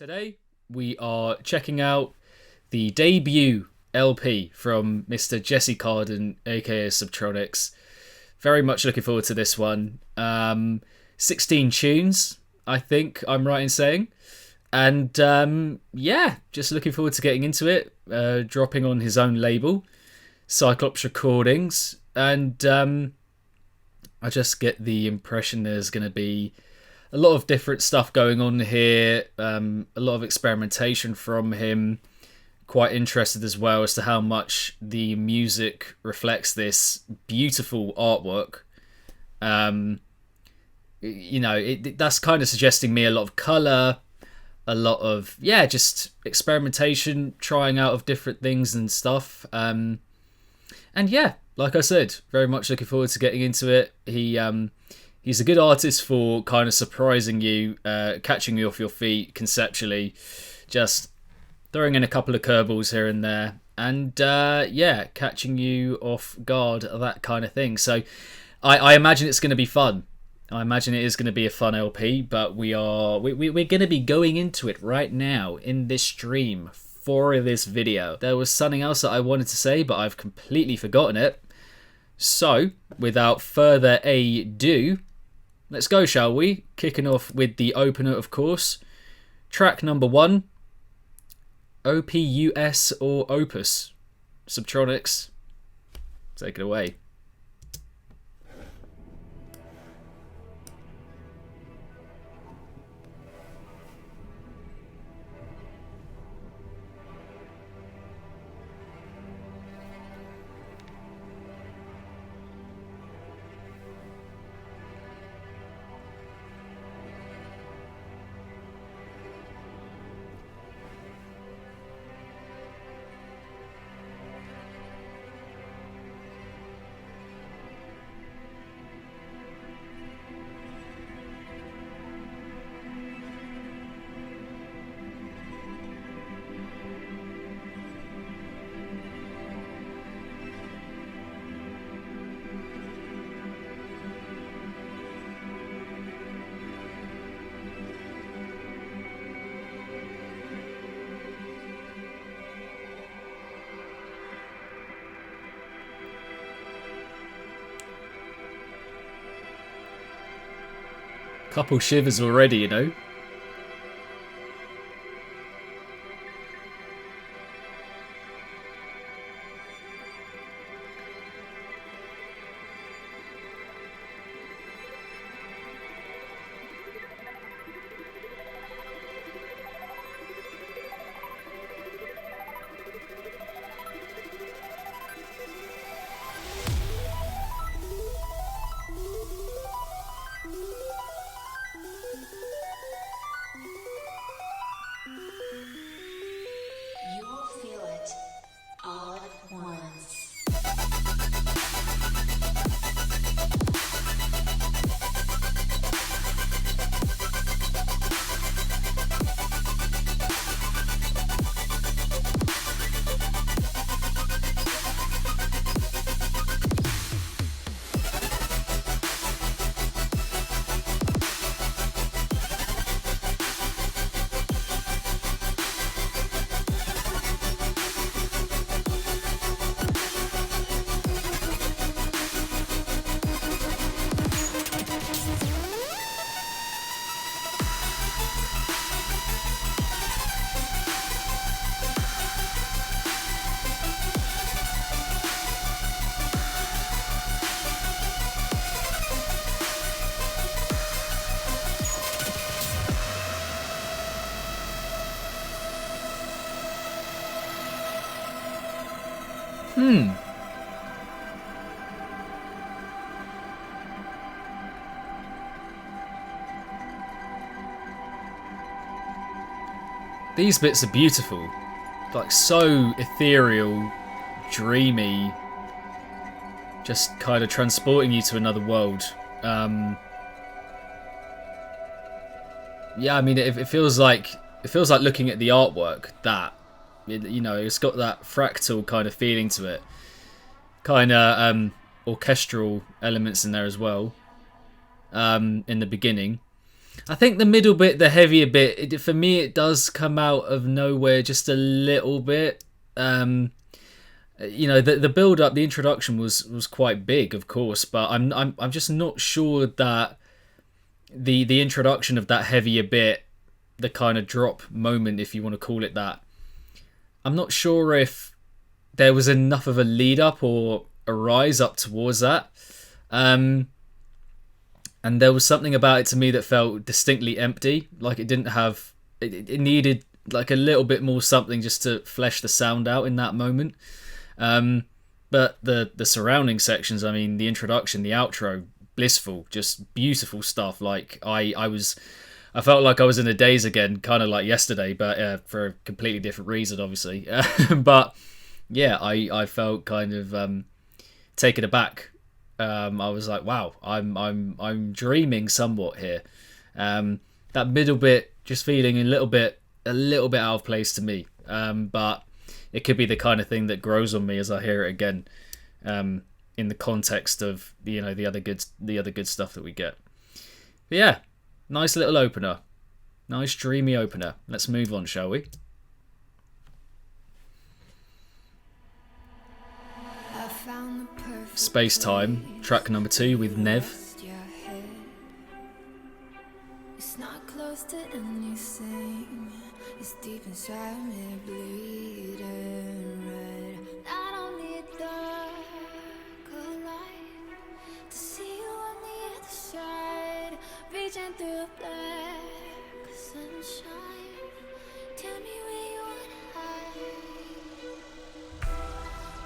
Today we are checking out the debut LP from Mr. Jesse Carden, aka Subtronics. Very much looking forward to this one. 16 tunes, I think I'm right in saying. And yeah, just looking forward to getting into it. Dropping on his own label, Cyclops Recordings. And I just get the impression there's going to be a lot of different stuff going on here, a lot of experimentation from him. Quite interested as well as to how much the music reflects this beautiful artwork. That's kind of suggesting me a lot of colour, a lot of, just experimentation, trying out of different things and stuff. And yeah, like I said, very much looking forward to getting into it. He's a good artist for kind of surprising you, catching you off your feet conceptually, just throwing in a couple of curveballs here and there, and catching you off guard, that kind of thing. So I imagine it's going to be fun. I imagine it is going to be a fun LP, but we're going to be going into it right now in this stream for this video. There was something else that I wanted to say, but I've completely forgotten it. So without further ado, let's go, shall we? Kicking off with the opener, of course. Track number 1, Opus or Opus. Subtronics, take it away. Couple shivers already, you know. These bits are beautiful, like so ethereal, dreamy, just kind of transporting you to another world. Yeah, I mean, it feels like looking at the artwork. It's got that fractal kind of feeling to it, kind of orchestral elements in there as well. In the beginning, I think the middle bit, the heavier bit, for me, it does come out of nowhere just a little bit. The build up, the introduction was quite big, of course, but I'm just not sure that the introduction of that heavier bit, the kind of drop moment, if you want to call it that, I'm not sure if there was enough of a lead up or a rise up towards that. And there was something about it to me that felt distinctly empty. Like it didn't have... It needed like a little bit more something just to flesh the sound out in that moment. But the surrounding sections, I mean, the introduction, the outro, blissful, just beautiful stuff. Like I felt like I was in a daze again, kind of like yesterday, but for a completely different reason, obviously. But yeah, I felt kind of taken aback. I was like, wow, I'm dreaming somewhat here. That middle bit just feeling a little bit out of place to me. But it could be the kind of thing that grows on me as I hear it again. In the context of the other good stuff that we get. But yeah, nice little opener, nice dreamy opener. Let's move on, shall we? Space Time, track number 2 with Nev. It's not close to anything. It's deep inside me, bleeding red. I don't need dark light to see you on the other side. Reaching through black sunshine. Tell me where you wanna hide.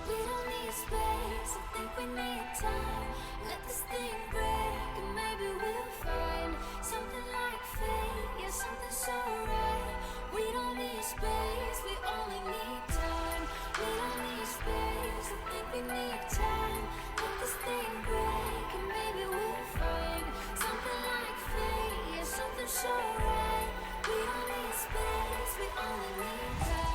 We don't need space, I think we need time. Let this thing break and maybe we'll find something like fate, yeah, something so right. We don't need space, we only need time. We don't need space, I think we need time. Let this thing break and maybe we'll find something like fate, yeah, something so right. We don't need space, we only need time.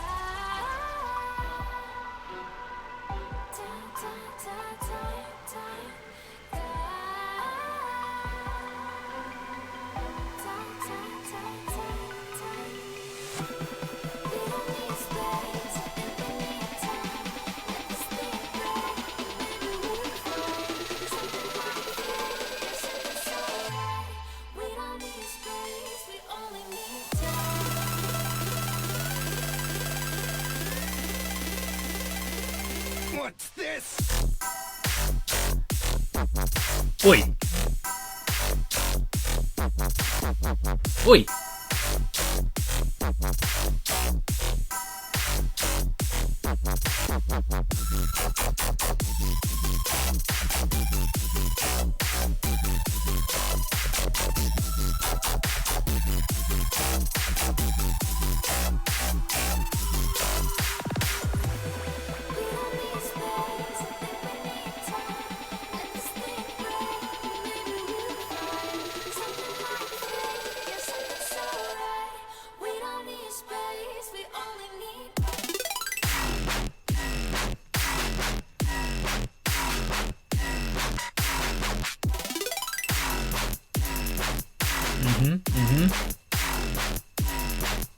What's this? Oi! Oi!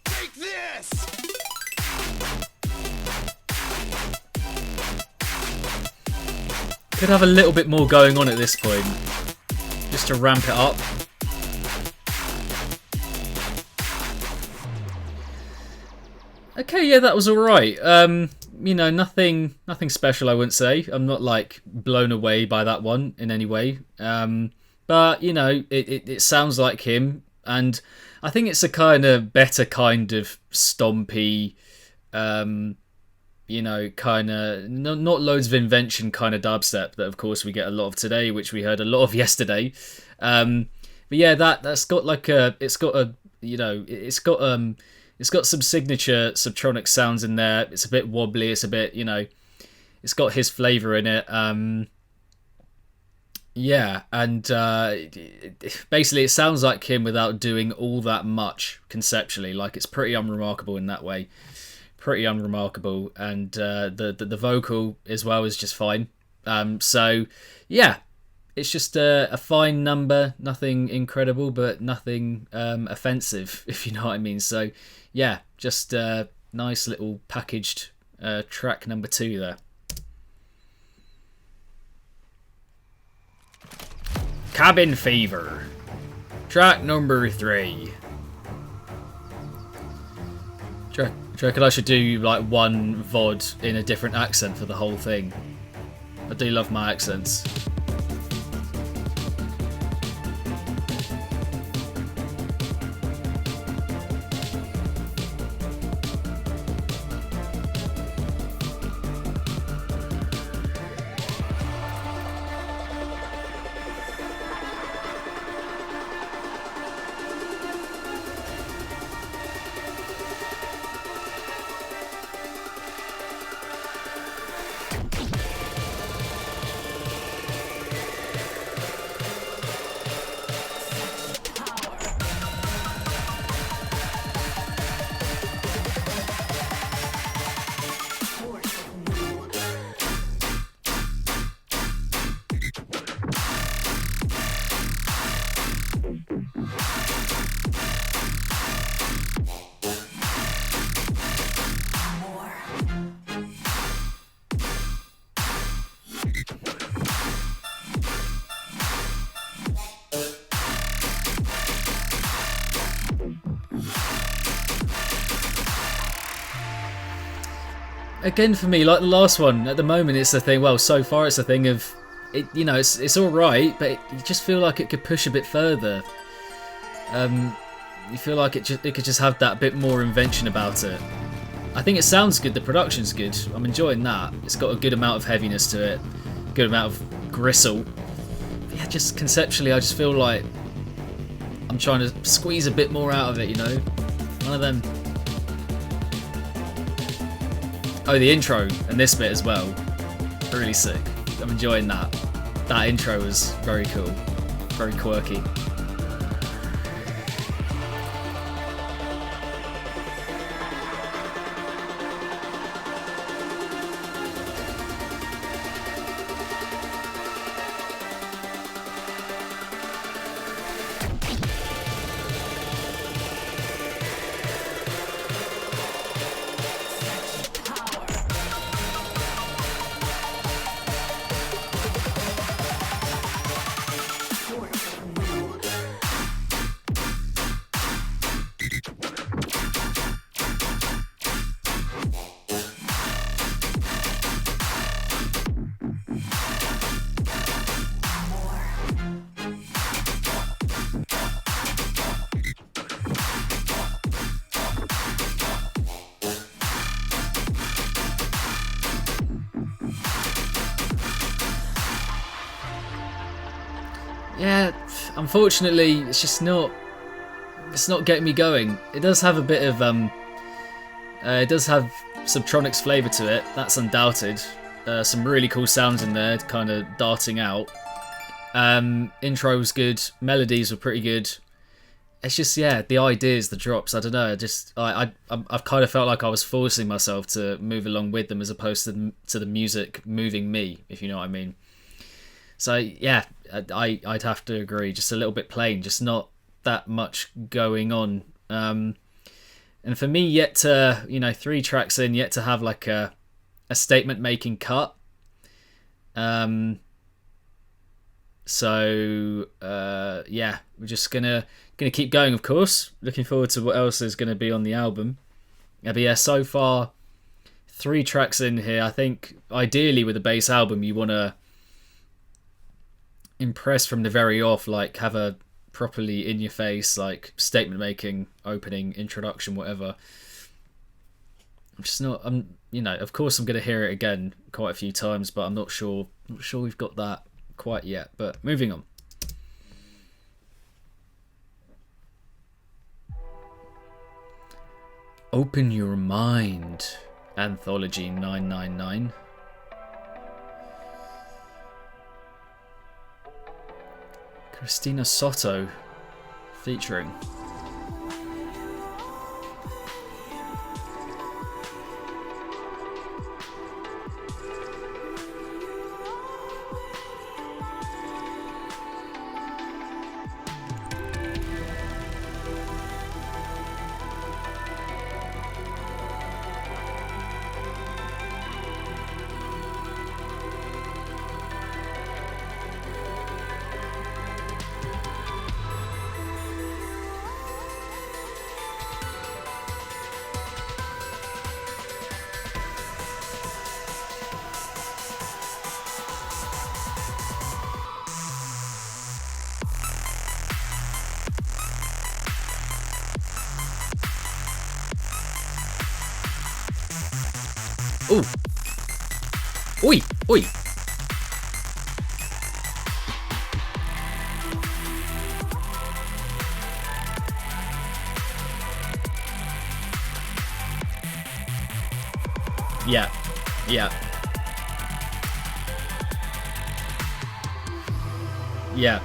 Take this! Could have a little bit more going on at this point, just to ramp it up. Okay, yeah, that was alright. Nothing special, I wouldn't say. I'm not like blown away by that one in any way. But it sounds like him, and I think it's a kind of better kind of stompy, kind of not loads of invention kind of dubstep that of course we get a lot of today, which we heard a lot of yesterday. But yeah, that's got like it's got some signature Subtronics sounds in there. It's a bit wobbly. It's a bit, it's got his flavour in it. Yeah, and basically it sounds like him without doing all that much conceptually. Like it's pretty unremarkable in that way. Pretty unremarkable. And the vocal as well is just fine. So, yeah, it's just a fine number, nothing incredible, but nothing offensive, if you know what I mean. So yeah, just a nice little packaged track number 2 there. Cabin Fever, track number 3. Do you reckon I should do like one VOD in a different accent for the whole thing? I do love my accents. Again, for me, like the last one, at the moment it's the thing, well, so far it's the thing of, it, you know, it's alright, but you just feel like it could push a bit further. You feel like it could just have that bit more invention about it. I think it sounds good, the production's good, I'm enjoying that. It's got a good amount of heaviness to it, good amount of gristle. But yeah, just conceptually, I just feel like I'm trying to squeeze a bit more out of it, you know? One of them. Oh, the intro and this bit as well. Really sick. I'm enjoying that. That intro was very cool. Very quirky. Yeah, unfortunately, it's just not. It's not getting me going. It does have a bit of it does have Subtronics flavour to it. That's undoubted. Some really cool sounds in there, kind of darting out. Intro was good. Melodies were pretty good. It's just, yeah, the ideas, the drops. I don't know. I've kind of felt like I was forcing myself to move along with them as opposed to the music moving me, if you know what I mean. So yeah, I'd have to agree. Just a little bit plain, just not that much going on. And for me, yet to 3 tracks in, yet to have like a statement making cut. So yeah, we're just gonna keep going, of course. Looking forward to what else is gonna be on the album. But yeah, so far 3 tracks in here. I think ideally with a bass album, you wanna impress from the very off, like have a properly in your face like statement making opening, introduction, whatever. Of course I'm going to hear it again quite a few times, but I'm not sure we've got that quite yet. But moving on. Open Your Mind, Anthology 999. Christina Soto featuring. Ooh. Oi, oi. Yeah, yeah. Yeah.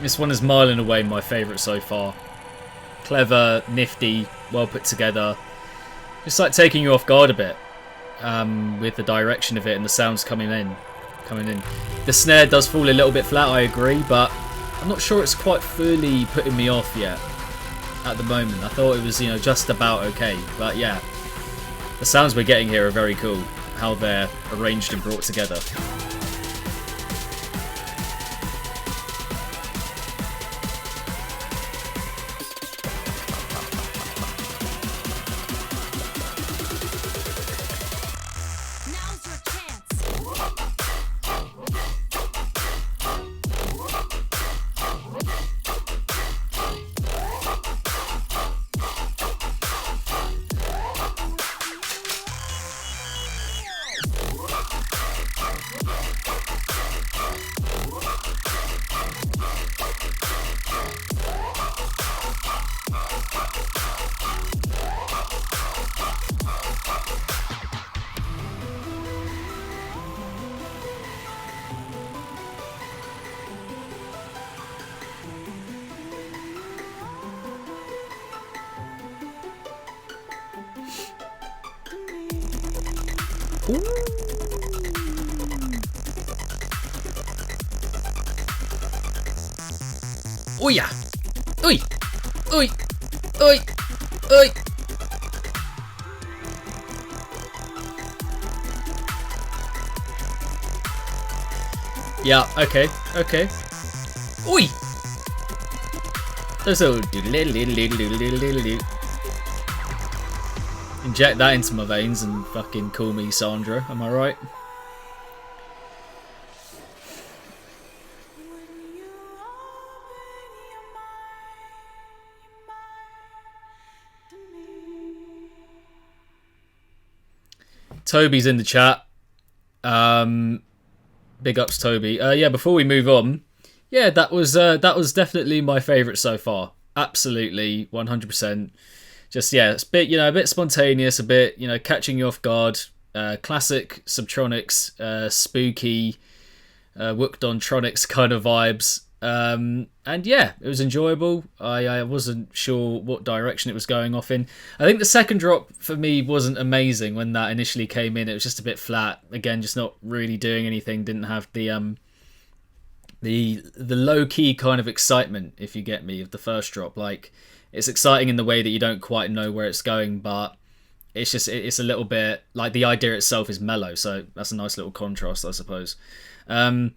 This one is mile and away my favourite so far. Clever, nifty, well put together. Just like taking you off guard a bit with the direction of it and the sounds coming in. The snare does fall a little bit flat, I agree, but I'm not sure it's quite fully putting me off yet at the moment. I thought it was, you know, just about okay, but yeah. The sounds we're getting here are very cool, how they're arranged and brought together. Oh yeah! Oi! Oi! Oi! Oi! Yeah, okay, okay. Oi! So inject that into my veins and fucking call me Sandra, am I right? Toby's in the chat. Big ups, Toby. Yeah, before we move on, yeah, that was definitely my favourite so far. Absolutely, 100%. Just yeah, it's a bit spontaneous, a bit catching you off guard. Classic Subtronics, spooky, Wookdontronics kind of vibes. And yeah, it was enjoyable. I wasn't sure what direction it was going off in. I think the second drop for me wasn't amazing when that initially came in. It was just a bit flat. Again, just not really doing anything. Didn't have the low key kind of excitement, if you get me, of the first drop. Like, it's exciting in the way that you don't quite know where it's going, but it's a little bit like the idea itself is mellow. So that's a nice little contrast, I suppose. But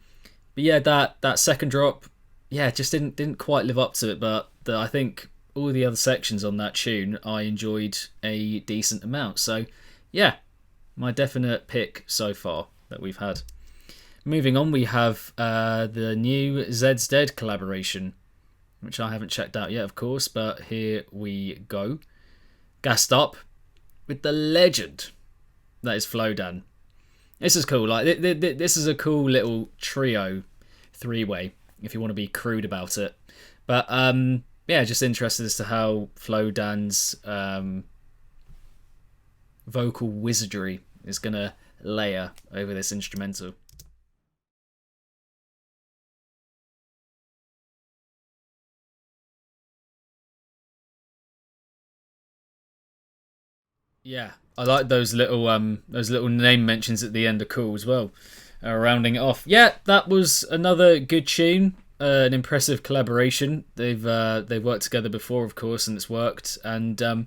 yeah, that second drop, yeah, just didn't quite live up to it. But I think all the other sections on that tune, I enjoyed a decent amount. So yeah, my definite pick so far that we've had. Moving on, we have the new Zed's Dead collaboration, which I haven't checked out yet, of course. But here we go. Gassed up with the legend that is Flowdan. This is cool. Like this is a cool little trio, three-way, if you want to be crude about it. But yeah, just interested as to how Flowdan's vocal wizardry is gonna layer over this instrumental. Yeah, I like those little name mentions at the end are cool as well. Rounding it off, yeah, that was another good tune, an impressive collaboration. They've worked together before, of course, and it's worked, and I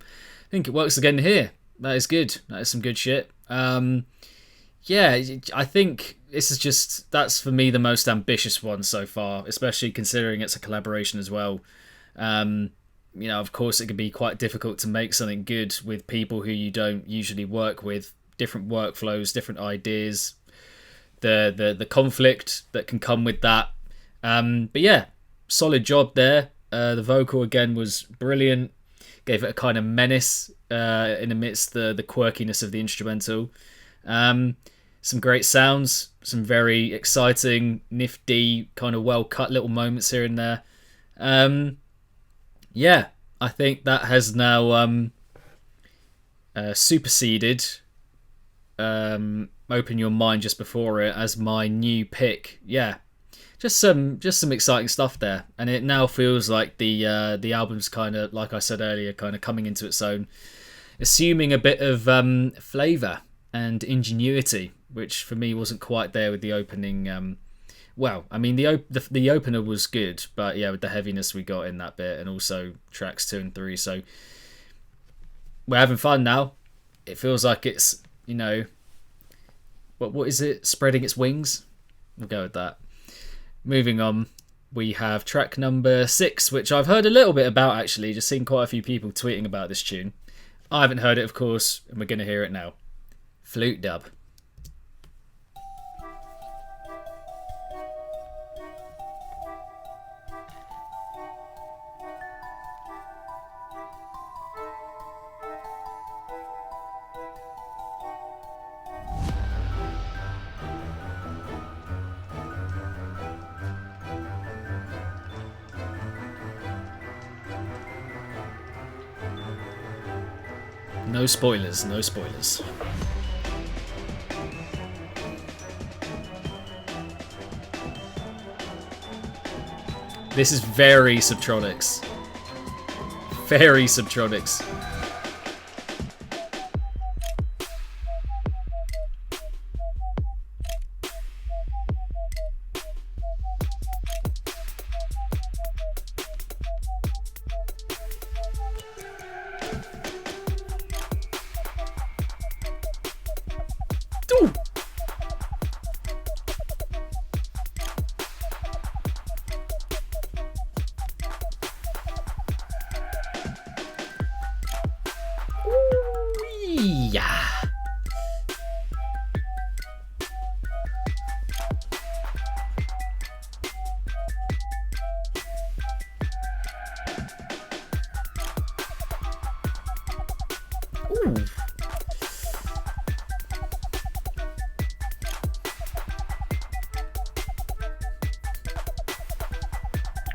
think it works again here. That is good. That is some good shit. Yeah, I think that's for me the most ambitious one so far, especially considering it's a collaboration as well. Of course, it can be quite difficult to make something good with people who you don't usually work with. Different workflows, different ideas, the conflict that can come with that. But yeah, solid job there. The vocal again was brilliant. Gave it a kind of menace in amidst the quirkiness of the instrumental. Some great sounds, some very exciting, nifty, kind of well cut little moments here and there. Yeah, I think that has now superseded Open Your Mind just before it as my new pick. Yeah, just some exciting stuff there, and it now feels like the album's kind of, like I said earlier, kind of coming into its own, assuming a bit of flavour and ingenuity, which for me wasn't quite there with the opening. Well, I mean the opener was good, but yeah, with the heaviness we got in that bit, and also tracks 2 and 3, so we're having fun now. It feels like it's, you know, what is it? Spreading its wings? We'll go with that. Moving on, we have track number 6, which I've heard a little bit about actually, just seen quite a few people tweeting about this tune. I haven't heard it, of course, and we're going to hear it now. Flute dub. No spoilers, no spoilers. This is very Subtronics. Very Subtronics. Yeah. Ooh.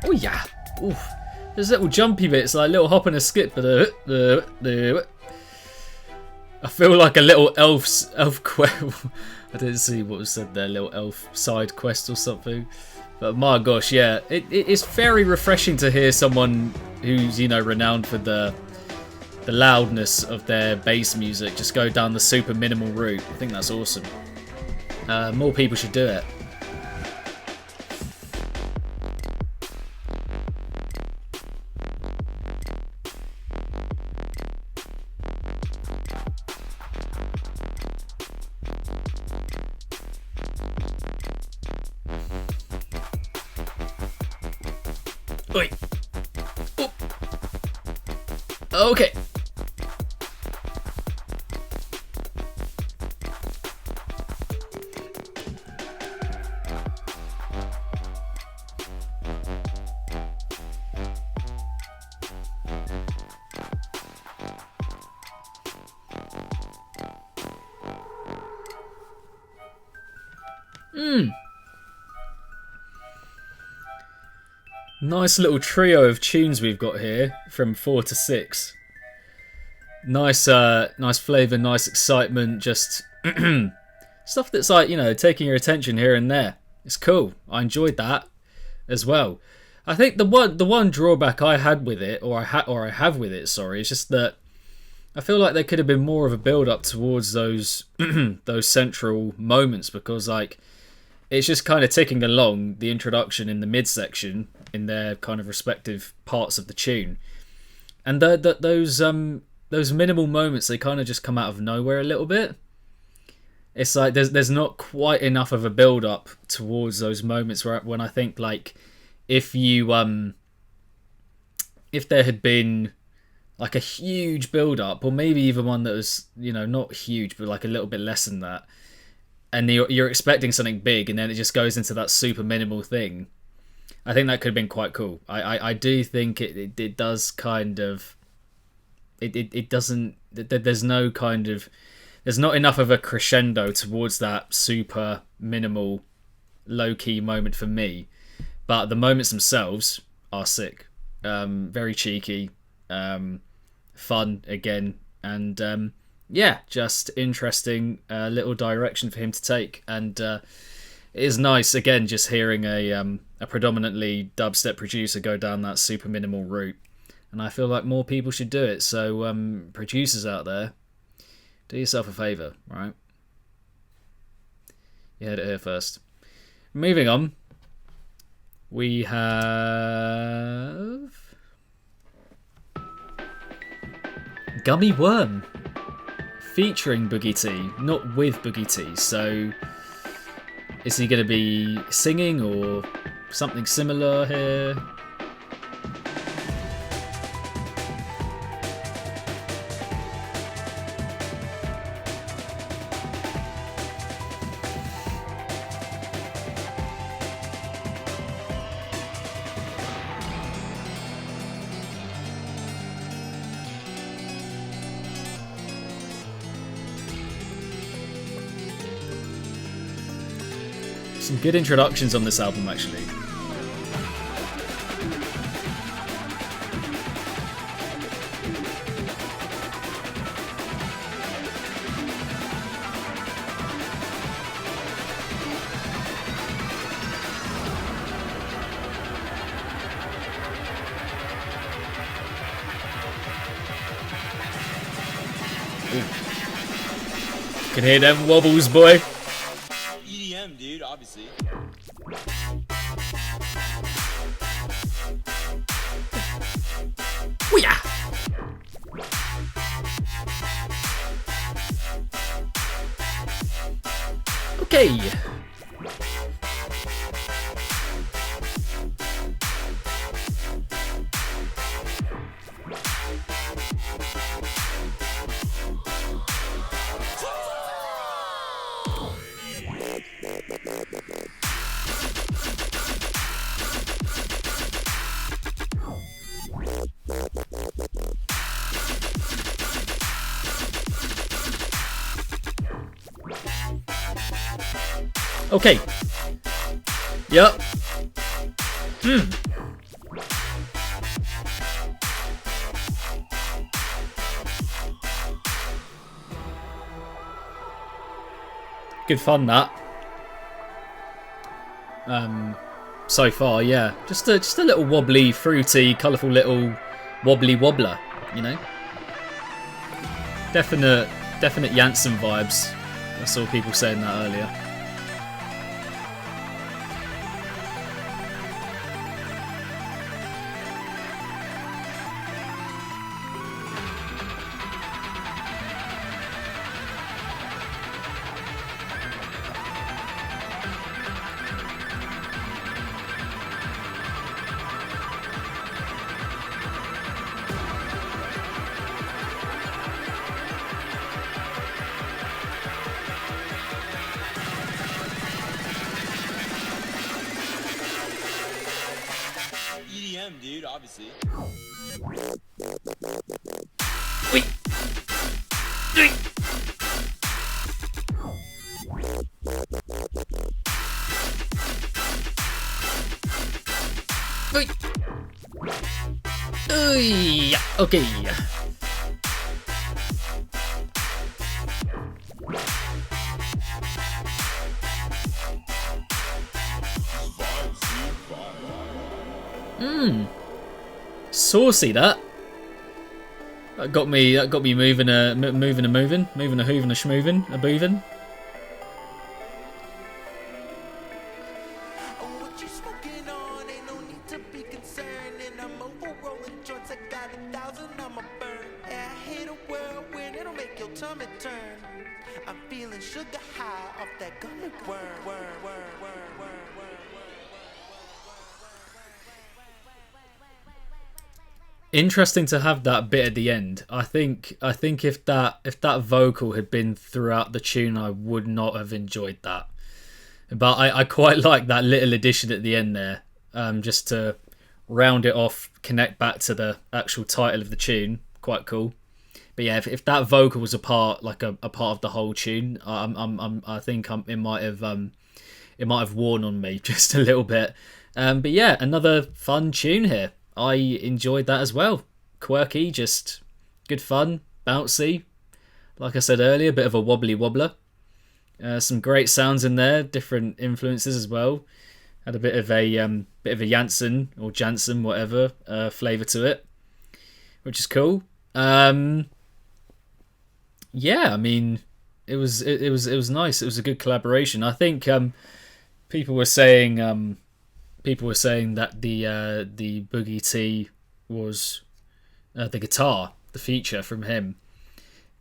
Oh yeah. Oof. There's little jumpy bits, like a little hop and a skip, but I feel like a little elf quest. I didn't see what was said there, little elf side quest or something. But my gosh, yeah, it's very refreshing to hear someone who's, you know, renowned for the loudness of their bass music just go down the super minimal route. I think that's awesome. More people should do it. Oi. Oh. Okay. Nice little trio of tunes we've got here from 4 to 6. Nice, nice flavour, nice excitement. Just stuff that's like, you know, taking your attention here and there. It's cool. I enjoyed that as well. I think the one drawback I had with it, or I have with it, sorry, is just that I feel like there could have been more of a build up towards those those central moments, because like it's just kind of ticking along the introduction in the midsection in their kind of respective parts of the tune, and those minimal moments, they kind of just come out of nowhere a little bit. It's like there's not quite enough of a build up towards those moments when I think, like, if there had been like a huge build up, or maybe even one that was, you know, not huge but like a little bit less than that, and you're expecting something big, and then it just goes into that super minimal thing, I think that could have been quite cool. I do think it does kind of it doesn't. There's no kind of, there's not enough of a crescendo towards that super minimal, low key moment for me. But the moments themselves are sick, very cheeky, fun again, and yeah, just interesting little direction for him to take. And it is nice again just hearing a predominantly dubstep producer go down that super minimal route. And I feel like more people should do it. So producers out there, do yourself a favour, right? You heard it here first. Moving on, we have Gummy Worm featuring Boogie T, not with Boogie T. So is he going to be singing or something similar here? Some good introductions on this album, actually. Ooh. Can hear them wobbles, boy. Dude, obviously. Oh yeah. Okay. Okay. Yep. Good fun, that. So far, yeah. Just a little wobbly, fruity, colourful little wobbly wobbler, you know. Definite Janssen vibes. I saw people saying that earlier. Dude, obviously. Wait. Wait. Yeah. Okay. Saucy, that. That got me moving a hooving a schmooving a booving. What you smoking on? Ain't no need to be concerned. And I'm over rolling joints. I got 1,000 on my burn. Yeah, I hit a whirlwind. It'll make your tummy turn. I'm feeling sugar high off that gummy worm. Interesting to have that bit at the end. I think if that vocal had been throughout the tune, I would not have enjoyed that. But I quite like that little addition at the end there, just to round it off, connect back to the actual title of the tune. Quite cool. But yeah, if that vocal was a part, like a part of the whole tune, I think it might have worn on me just a little bit. But yeah, another fun tune here. I enjoyed that as well. Quirky, just good fun, bouncy. Like I said earlier, a bit of a wobbly wobbler. Some great sounds in there, different influences as well. Had a bit of a Jansen or Jansen, whatever, flavour to it, which is cool. Yeah, I mean, it was nice. It was a good collaboration. I think people were saying that the Boogie T was the guitar, the feature from him,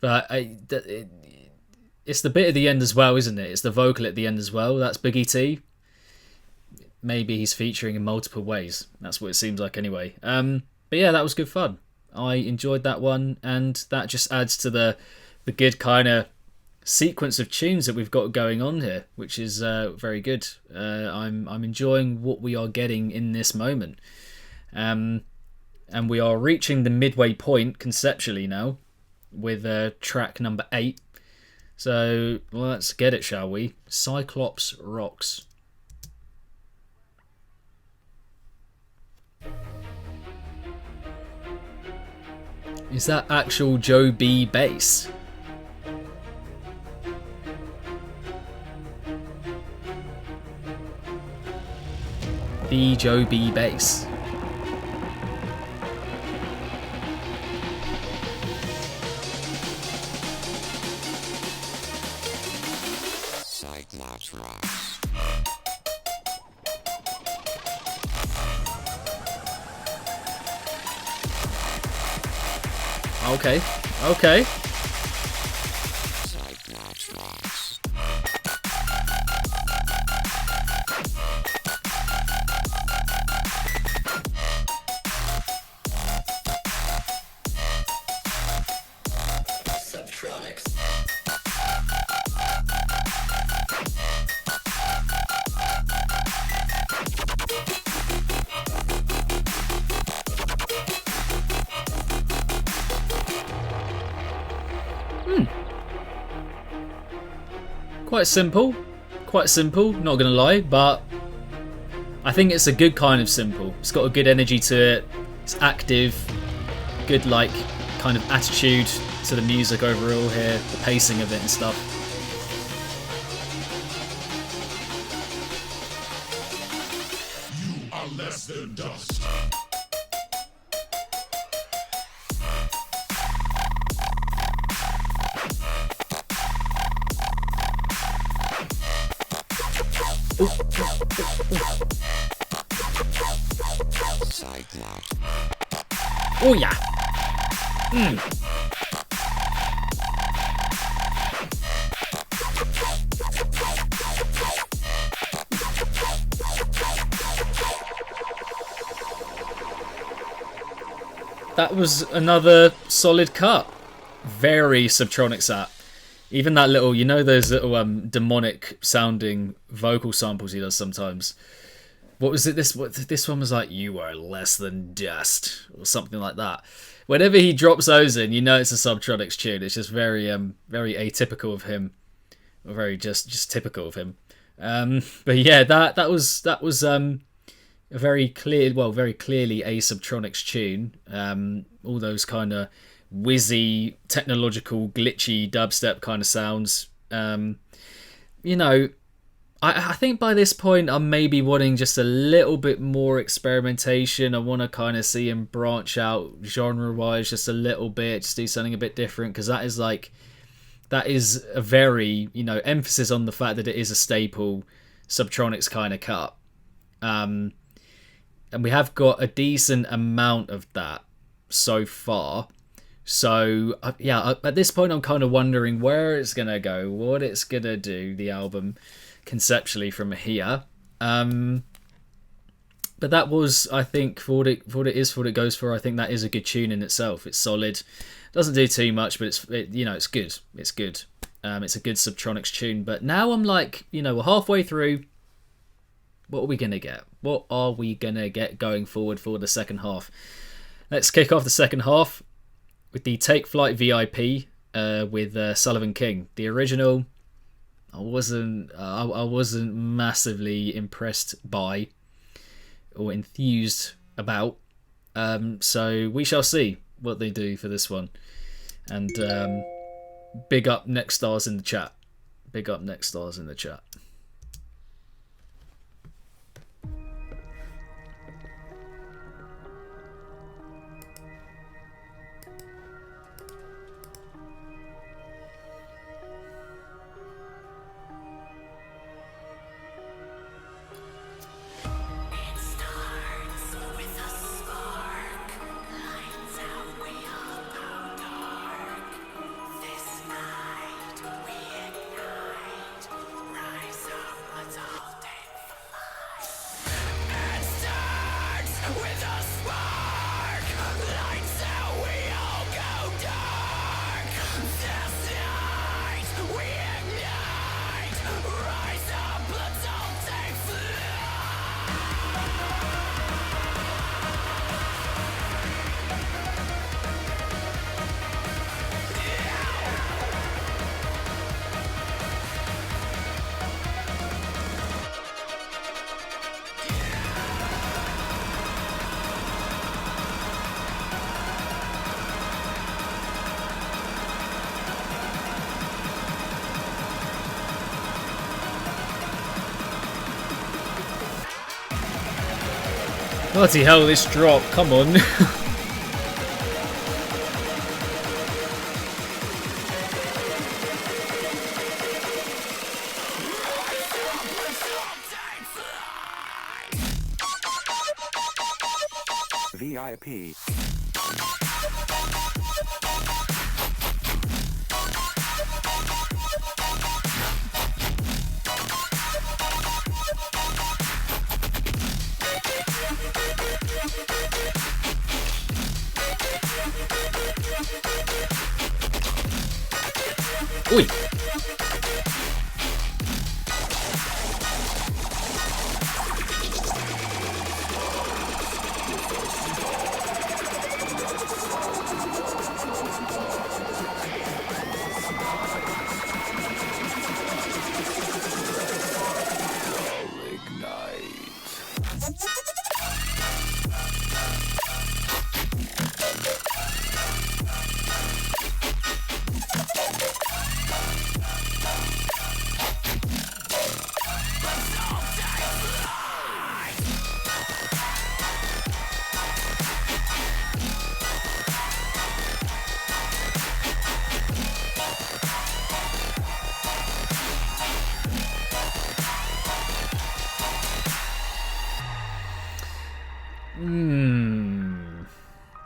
but it's the bit at the end as well, isn't it? It's the vocal at the end as well. That's Boogie T. Maybe he's featuring in multiple ways. That's what it seems like anyway. But yeah, that was good fun. I enjoyed that one, and that just adds to the good kind of sequence of tunes that we've got going on here, which is very good. I'm enjoying what we are getting in this moment. And we are reaching the midway point conceptually now with track number 8. So let's get it, shall we? Cyclops Rocks. Is that actual Joe B bass? The Joe B bass. Cyclops Rocks. Okay. Cyclops Rocks. Subtronics. Quite simple, not gonna lie, but I think it's a good kind of simple. It's got a good energy to it, it's active, good like kind of attitude to the music overall here, the pacing of it and stuff. You are less than dust. Cyclops. Oh yeah. That was another solid cut. Very Subtronics app. Even that little, you know, those little demonic sounding vocal samples he does sometimes. What was it? This one was like, "You are less than dust," or something like that. Whenever he drops those in, you know it's a Subtronics tune. It's just very very atypical of him, or very just typical of him. But yeah, that was a very clearly a Subtronics tune. All those kind of whizzy, technological, glitchy dubstep kind of sounds. You know, I think by this point I'm maybe wanting just a little bit more experimentation. I want to kind of see him branch out genre-wise just a little bit, just do something a bit different, because that is a very, you know, emphasis on the fact that it is a staple Subtronics kind of cut. And we have got a decent amount of that so far. So, yeah, at this point I'm kind of wondering where it's going to go, what it's going to do, the album, conceptually from here. But that was, I think, for what it goes for, I think that is a good tune in itself. It's solid. Doesn't do too much, but it's good. It's good. It's a good Subtronics tune. But now I'm like, you know, we're halfway through. What are we going to get? What are we going to get going forward for the second half? Let's kick off the second half with the Take Flight VIP with Sullivan King. The original, I wasn't massively impressed by or enthused about. So we shall see what they do for this one. And big up Next Stars in the chat. Big up Next Stars in the chat. Bloody hell, this drop, come on. VIP. Ui.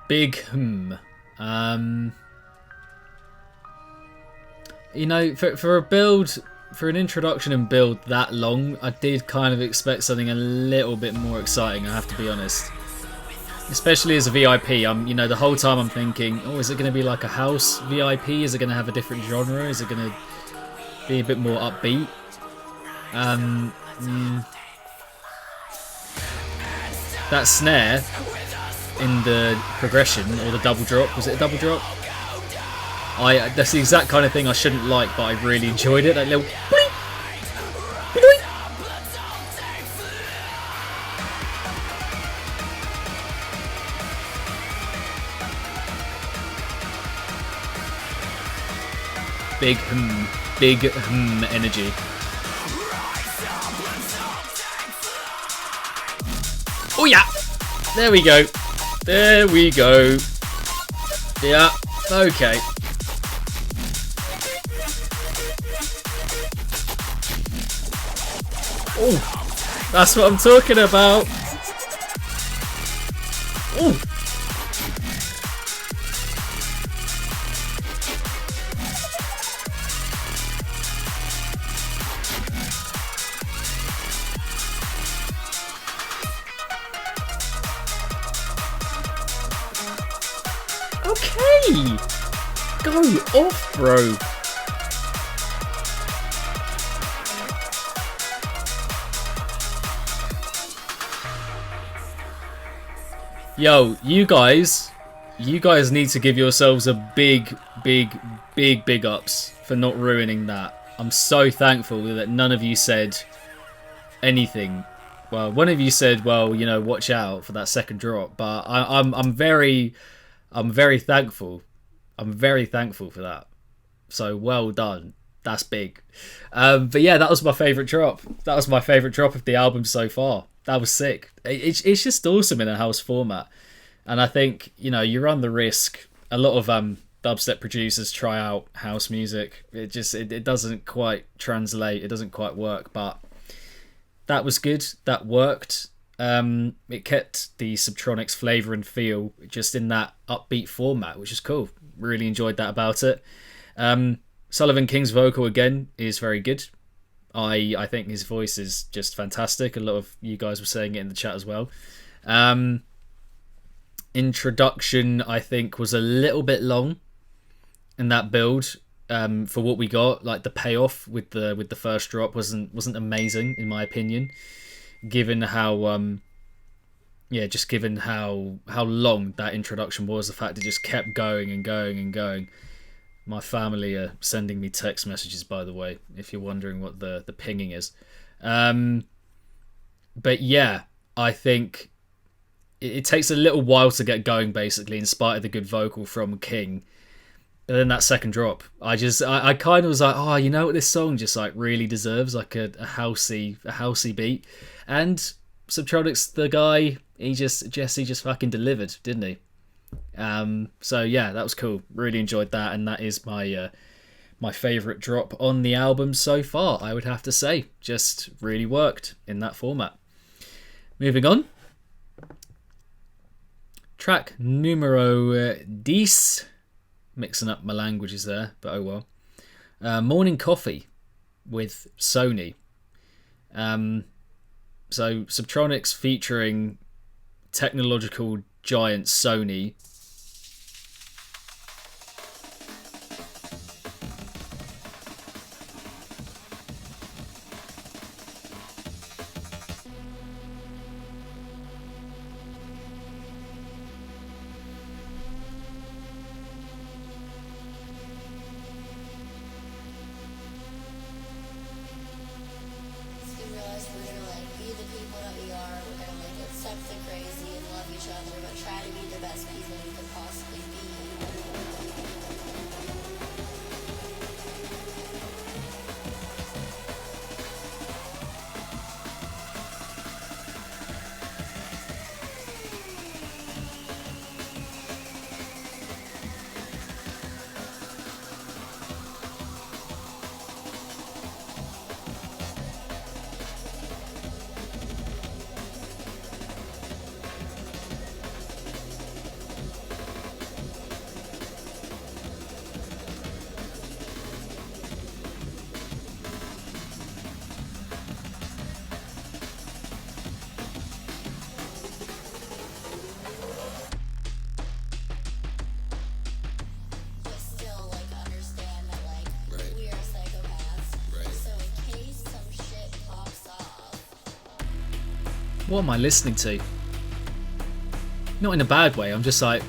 Big you know, for a build, for an introduction and build that long, I did kind of expect something a little bit more exciting, I have to be honest. Especially as a VIP, you know, the whole time I'm thinking, oh, is it going to be like a house VIP? Is it going to have a different genre? Is it going to be a bit more upbeat? That snare in the progression, or the double drop, was it a double drop? That's the exact kind of thing I shouldn't like, but I really enjoyed it. That little bleep, bleep. Big energy. Oh yeah, there we go. There we go. Yeah, okay. Oh, that's what I'm talking about. Oh. Okay. Go off, bro. Yo, you guys you guys need to give yourselves a big ups for not ruining that. I'm so thankful that none of you said anything. Well, one of you said, well, you know, watch out for that second drop, but I'm very thankful. I'm very thankful for that. So well done. That's big. But yeah, that was my favourite drop. That was my favourite drop of the album so far. That was sick. It's just awesome in a house format. And I think, you know, you run the risk. A lot of dubstep producers try out house music. It doesn't quite translate. It doesn't quite work. But that was good. That worked. It kept the Subtronics flavour and feel just in that upbeat format, which is cool. Really enjoyed that about it. Sullivan King's vocal again is very good. I think his voice is just fantastic. A lot of you guys were saying it in the chat as well. Introduction, I think, was a little bit long in that build for what we got. Like the payoff with the first drop wasn't amazing in my opinion, given how given how long that introduction was. The fact it just kept going and going and going. My family are sending me text messages, by the way, if you're wondering what the pinging is. But yeah, I think it takes a little while to get going, basically, in spite of the good vocal from King. But then that second drop, I kind of was like, oh, you know what, this song just like really deserves like a housey beat. And Subtronics, the guy, Jesse just fucking delivered, didn't he? So yeah, that was cool. Really enjoyed that, and that is my favourite drop on the album so far, I would have to say. Just really worked in that format. Moving on. Track numero 10. Mixing up my languages there, but oh well. Morning Coffee with Sony. So Subtronics featuring technological giant Sony. What am I listening to? Not in a bad way, I'm just like...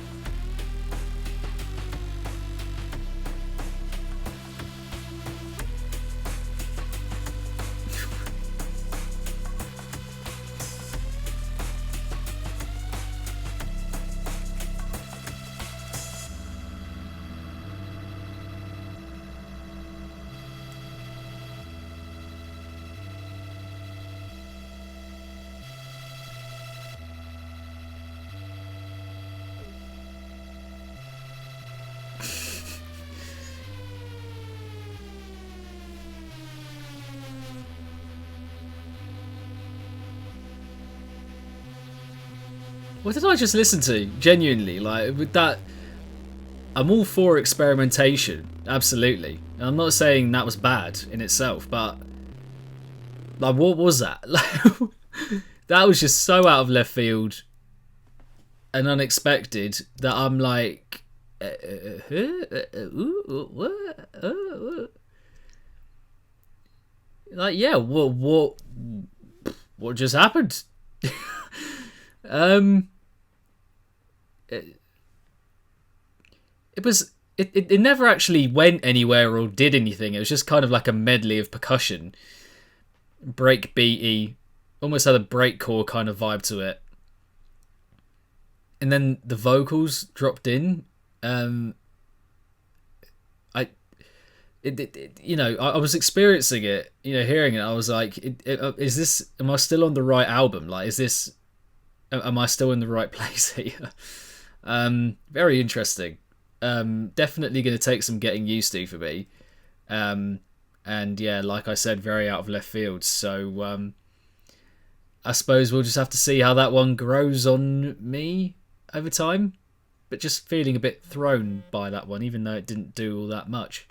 What did I just listen to? Genuinely, like, with that... I'm all for experimentation, absolutely. And I'm not saying that was bad in itself, but... Like, what was that? That was just so out of left field and unexpected that I'm like... Like, yeah, what just happened? it never actually went anywhere or did anything. It was just kind of like a medley of percussion, break beaty, almost had a breakcore kind of vibe to it. And then the vocals dropped in. I was experiencing it, hearing it. I was like, is this? Am I still on the right album? Like, is this? Am I still in the right place here? Very interesting. Definitely going to take some getting used to for me. And yeah, like I said, very out of left field. So I suppose we'll just have to see how that one grows on me over time. But just feeling a bit thrown by that one, even though it didn't do all that much.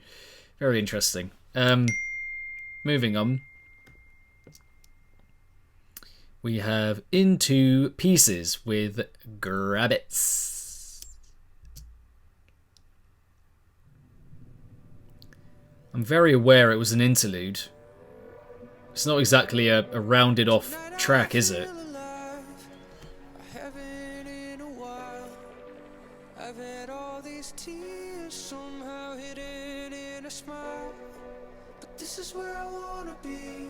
Very interesting. Moving on. We have Into Pieces with Grabbits. I'm very aware it was an interlude. It's not exactly a rounded off track, is it? I've had all these tears somehow hidden in a smile, but this is where I wanna be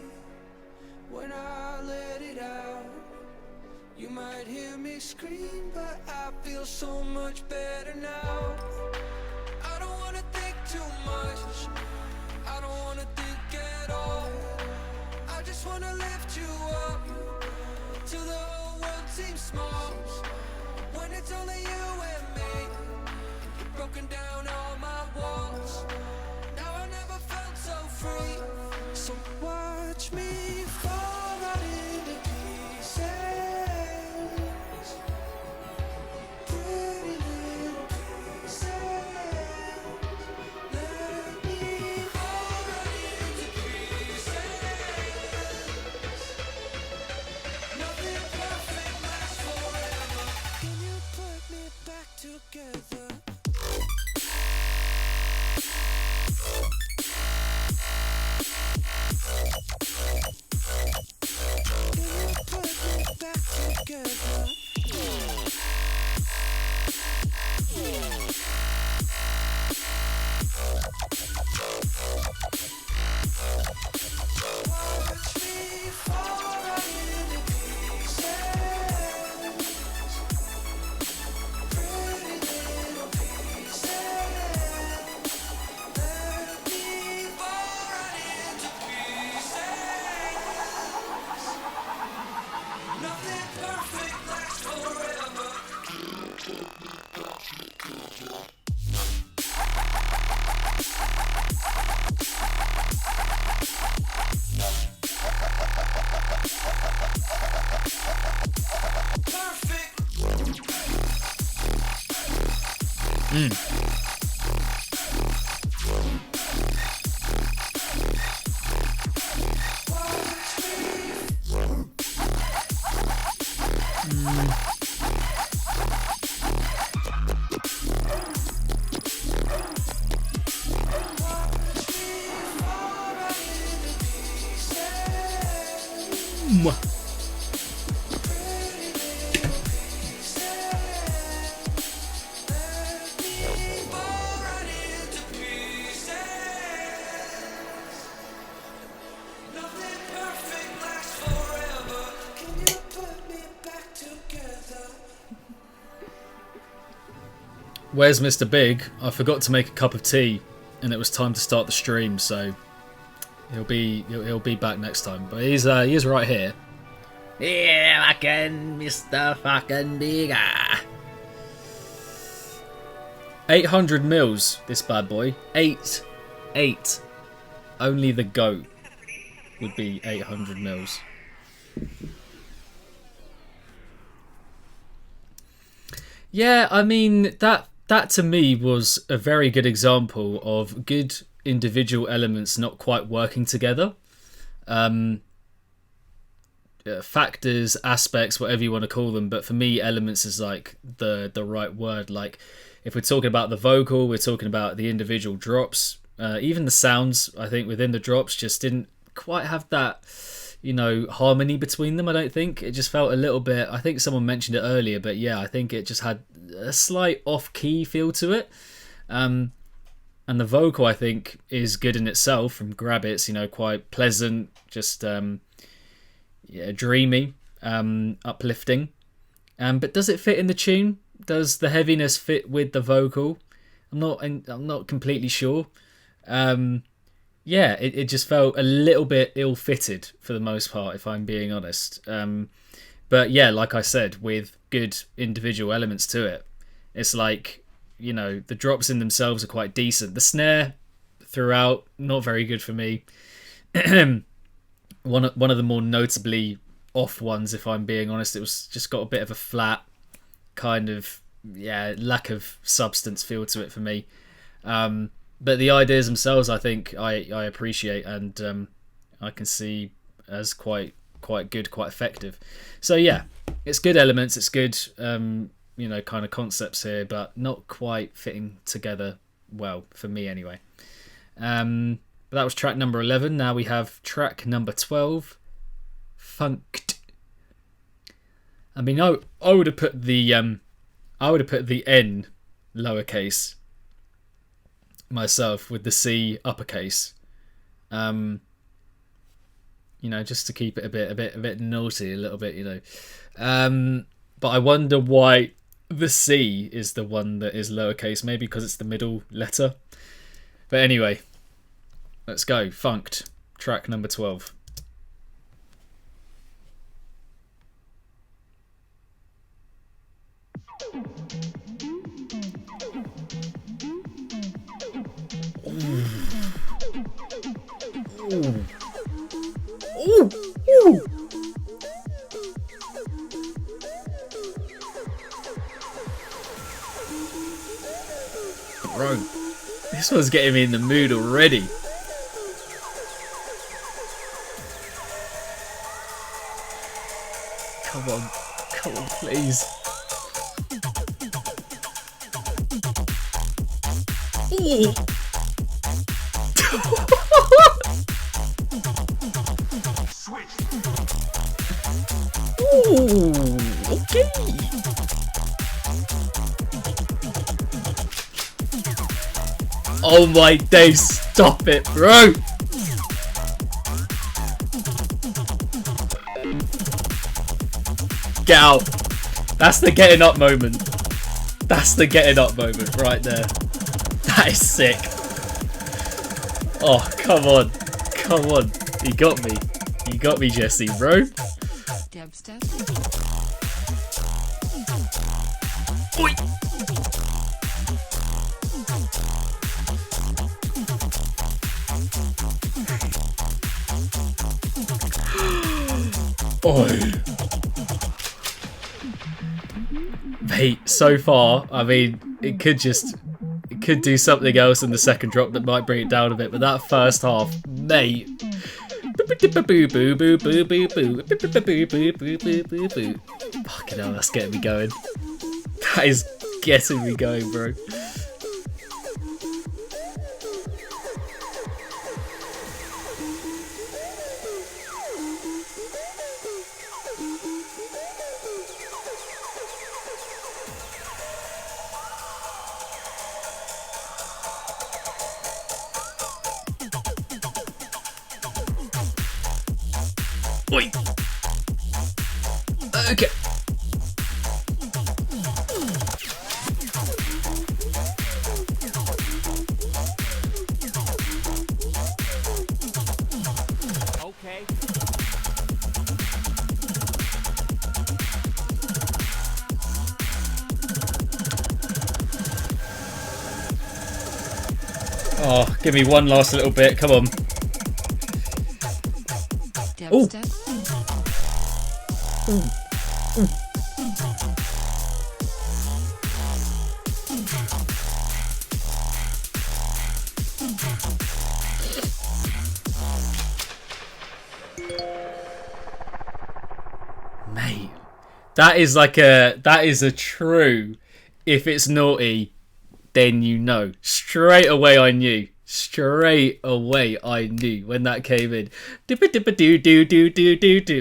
when I let it out. You might hear me scream, but I feel so much better now. I don't wanna think too much, I don't wanna think at all. I just wanna lift you up till the whole world seems small. When it's only you and me, you've broken down all my walls. Now I never felt so free. So watch me fall right into pieces. Pretty little pieces. Let me fall right into pieces. Nothing perfect lasts forever. Can you put me back together? Can you put me back together? Watch me fall right into pieces. Pretty little pieces. Let me fall right into pieces. Nothing perfect lasts forever. Where's Mr. Big? I forgot to make a cup of tea, and it was time to start the stream, so he'll be back next time. But he is right here. Yeah, fucking Mr. fucking Bigger. 800 mils, this bad boy. 8. Only the GOAT would be 800 mils. Yeah, I mean, that to me was a very good example of good individual elements not quite working together. Factors, aspects, whatever you want to call them, but for me, elements is like the right word. Like, if we're talking about the vocal, we're talking about the individual drops. Even the sounds, I think, within the drops just didn't quite have that, harmony between them. I don't think it just felt a little bit. I think someone mentioned it earlier, but yeah, I think it just had a slight off-key feel to it. And the vocal, I think, is good in itself from Grabbits, you know, quite pleasant, just dreamy, uplifting. But does it fit in the tune? Does the heaviness fit with the vocal? I'm not completely sure. It just felt a little bit ill-fitted for the most part, if I'm being honest. But yeah, like I said, with good individual elements to it, it's like, you know, the drops in themselves are quite decent. The snare throughout, not very good for me. One of the more notably off ones, if I'm being honest, it was just got a bit of a flat kind of lack of substance feel to it for me. But the ideas themselves, I think I appreciate, and I can see as quite good, quite effective. So yeah, it's good elements, it's good you know, kind of concepts here, but not quite fitting together well for me anyway. But that was track number 11. Now we have track number 12, Funked. I mean, I would have put the N lowercase myself with the C uppercase. You know, just to keep it a bit naughty, a little bit, you know. But I wonder why the C is the one that is lowercase. Maybe because it's the middle letter. But anyway, let's go. Funked, track number 12. Ooh. Ooh. Ooh. Bro, this one's getting me in the mood already. Come on, please. Ooh. Ooh, okay. Oh my days, stop it, bro. Get out. That's the getting up moment. That's the getting up moment right there. That is sick. Oh, come on. Come on. You got me. You got me, Jesse, bro. Dubstep. Oi. Oi. Mate, so far, I mean, it could do something else in the second drop that might bring it down a bit, but that first half, mate. Fucking hell, that's getting me going. That is getting me going, bro. Oi. Okay. Okay. Oh, give me one last little bit. Come on. Ooh. Mate, that is a true, if it's naughty, then you know. Straight away I knew. Straight away, I knew when that came in. Do.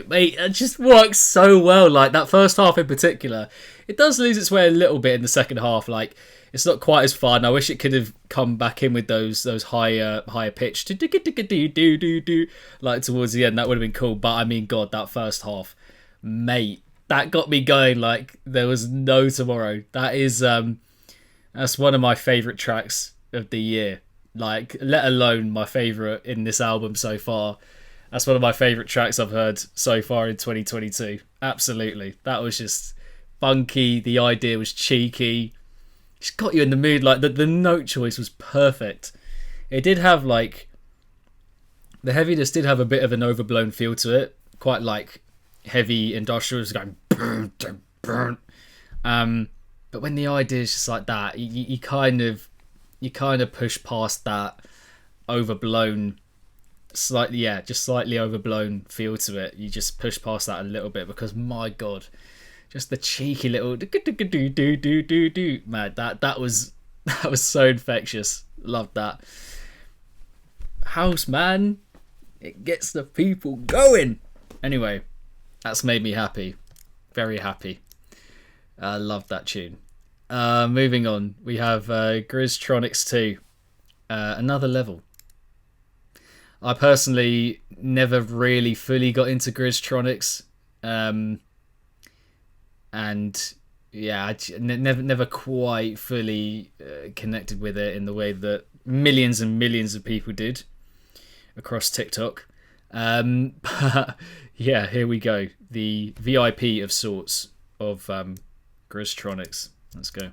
Mate, it just works so well. Like, that first half in particular, it does lose its way a little bit in the second half. Like, it's not quite as fun. I wish it could have come back in with those higher pitch. Like, towards the end, that would have been cool. But, I mean, God, that first half, mate, that got me going like there was no tomorrow. That is, that's one of my favourite tracks of the year. Like, let alone my favourite in this album so far. That's one of my favourite tracks I've heard so far in 2022. Absolutely. That was just funky. The idea was cheeky. Just got you in the mood. Like, the note choice was perfect. It did have, like... The heaviness did have a bit of an overblown feel to it. Quite, like, heavy industrial. It was going... But when the idea is just like that, you kind of push past that overblown, slightly overblown feel to it. You just push past that a little bit because, my God, just the cheeky little man, that was so infectious. Loved that. House, man, it gets the people going. Anyway, that's made me happy, very happy. I love that tune. Moving on, we have Griztronics 2, Another Level. I personally never really fully got into Griztronics, and yeah, I never quite fully connected with it in the way that millions and millions of people did across TikTok. But yeah, here we go. The VIP of sorts of Griztronics. Let's go.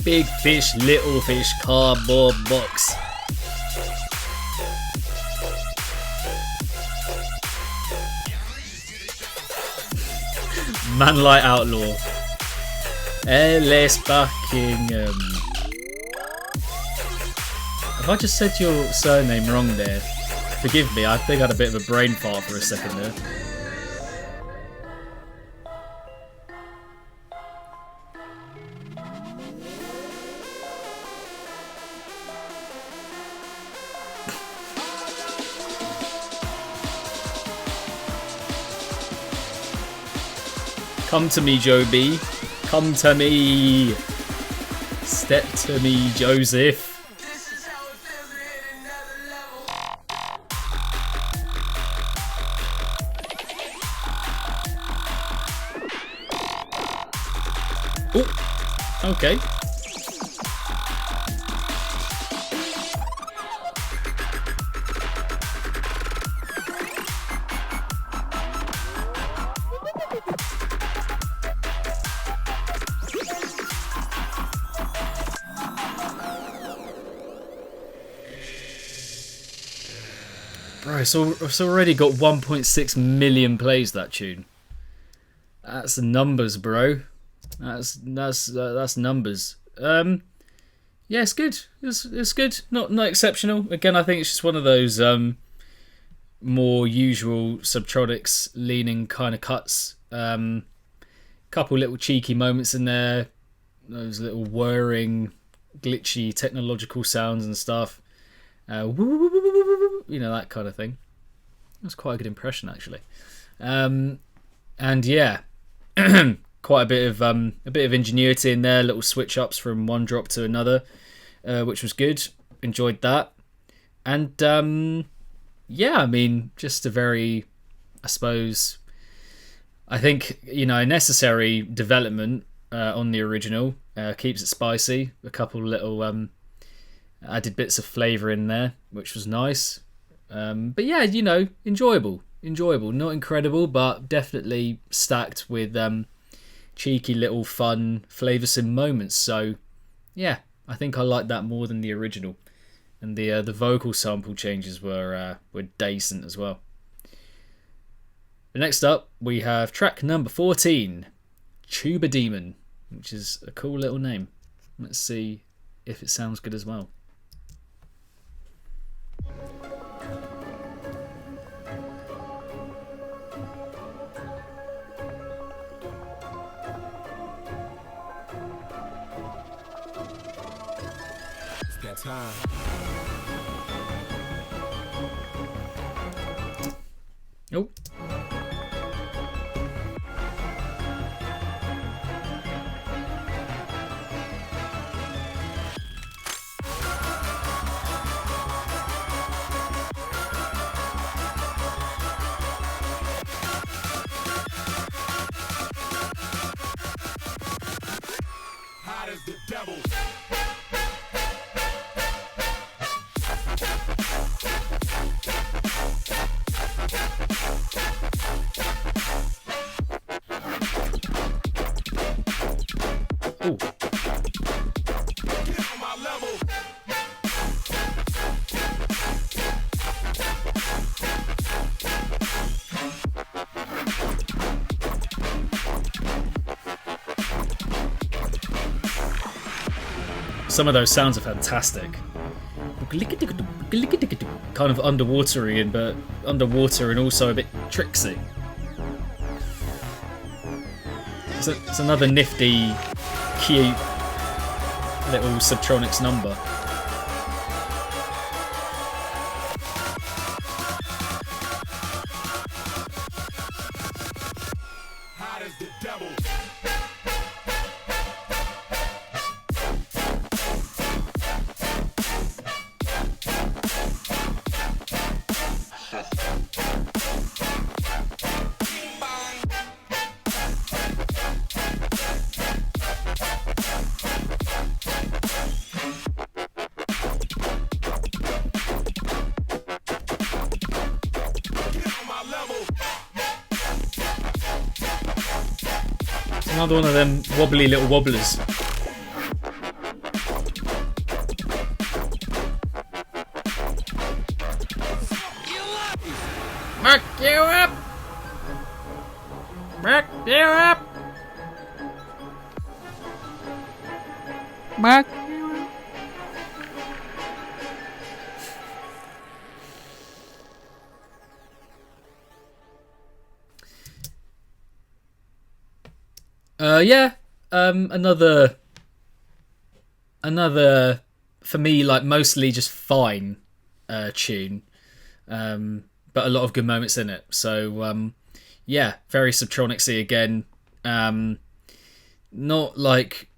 Big fish, little fish, cardboard box. Manlight Outlaw. Ellis Buckingham. Have I just said your surname wrong there? Forgive me, I think I had a bit of a brain fart for a second there. Come to me, Joe B. Come to me. Step to me, Joseph. Oh, okay. Bro, so it's already got 1.6 million plays, that tune. That's numbers, bro. That's numbers. Yeah, it's good. It's good. Not exceptional. Again, I think it's just one of those more usual Subtronics leaning kind of cuts. Couple little cheeky moments in there. Those little whirring glitchy technological sounds and stuff. You know, that kind of thing. That's quite a good impression, actually. And yeah, quite a bit of ingenuity in there. Little switch ups from one drop to another, which was good. Enjoyed that. And yeah, I mean, just a very, I suppose, I think, you know, necessary development on the original. Keeps it spicy. A couple little added bits of flavour in there, which was nice. But yeah, you know, enjoyable. Not incredible, but definitely stacked with cheeky little fun, flavoursome moments. So yeah, I think I like that more than the original. And the vocal sample changes were decent as well. But next up, we have track number 14, Tuba Demon, which is a cool little name. Let's see if it sounds good as well. It's that time. Oh. Hot as the devil. Ooh. Get on my level. Some of those sounds are fantastic. Kind of underwatery, but underwater and also a bit tricksy. It's another nifty, cute little Subtronics number. Hot as the devil. Another one of them wobbly little wobblers. Mark you up! Mark you up! Mark you up! Yeah. Another for me, like, mostly just fine tune. But a lot of good moments in it. So yeah, very Subtronicsy again. Not like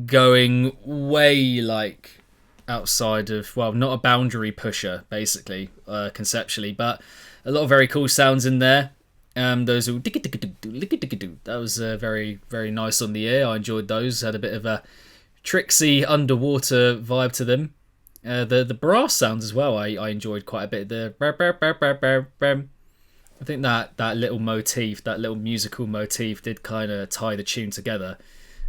going way like outside of, well, not a boundary pusher basically, conceptually, but a lot of very cool sounds in there. Those all that was very, very nice on the ear. I enjoyed those. Had a bit of a tricksy underwater vibe to them. The brass sounds as well, I enjoyed quite a bit. I think that little motif, that little musical motif, did kind of tie the tune together.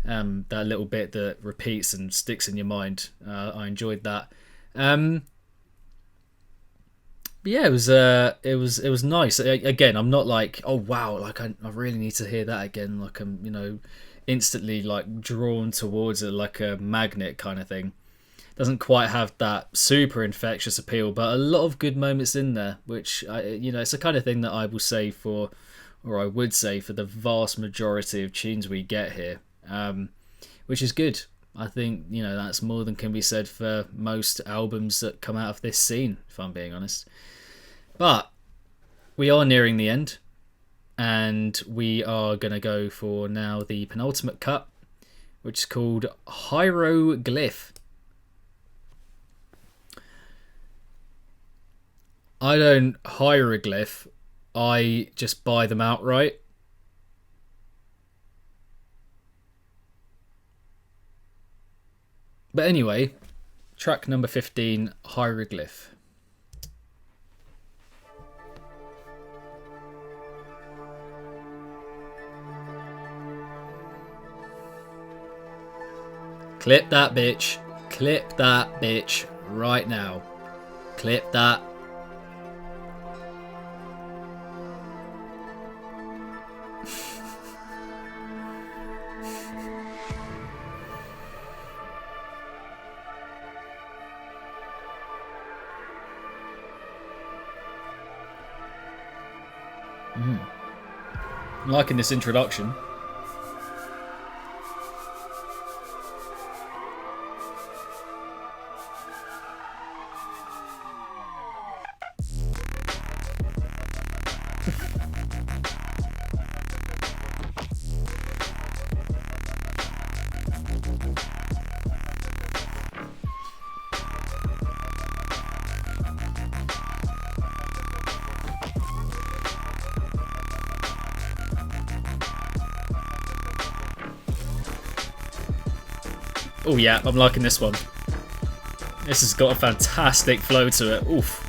That little bit that repeats and sticks in your mind. I enjoyed that. But yeah, it was nice. Again, I'm not like, oh wow, like I really need to hear that again. Like I'm, instantly like drawn towards it like a magnet kind of thing. Doesn't quite have that super infectious appeal, but a lot of good moments in there, which it's the kind of thing that I will say for, or I would say for the vast majority of tunes we get here, which is good. I think, you know, that's more than can be said for most albums that come out of this scene, if I'm being honest. But we are nearing the end, and we are going to go for now the penultimate cut, which is called Hieroglyph. I don't hieroglyph, I just buy them outright. But anyway, track number 15, Hieroglyph. Clip that bitch. Clip that bitch right now. Clip that. I'm liking this introduction. Oh yeah, I'm liking this one. This has got a fantastic flow to it. Oof.